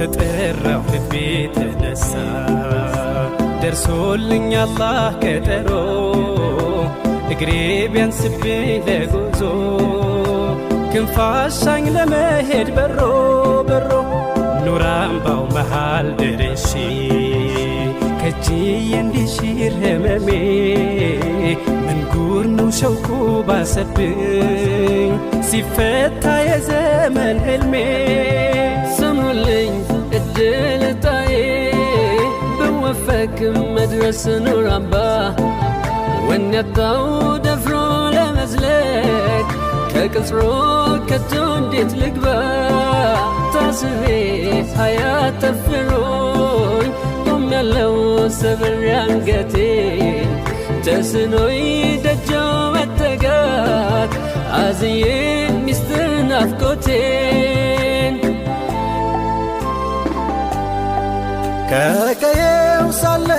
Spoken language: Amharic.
ተጠራው ልቤ ተነሳ ደርሶልኝ አላህ ቀጠሮ እግሬ ቢያንስብኝ ለጉዞ ክንፋሻኝ ለመሄድ በሮ በሮ ኑር አምባው መሃል ደርሼ ከእጅዬ እንዲሽር ህመሜ ምን ጉር ነው ሸውቁ ባሰብኝ ሲፈታ የዘመን ህልሜ ስሙልኝ እድል ዕጣዬ ብወፈቅ መድረስ ኑር አምባ ወኔ ያጣው ደፍሮ ለመዝለቅ ከቅጽሮ ከቶ እንዴት ልግባ ታስሬ ሀያት ጠፍሮኝ ቆሜያለሁ ሰብሬ አንገቴን ተስኖኝ ደጃው መጠጋት አዝዬ ሚስጥር ናፍቆቴን ከቀየው ሳለ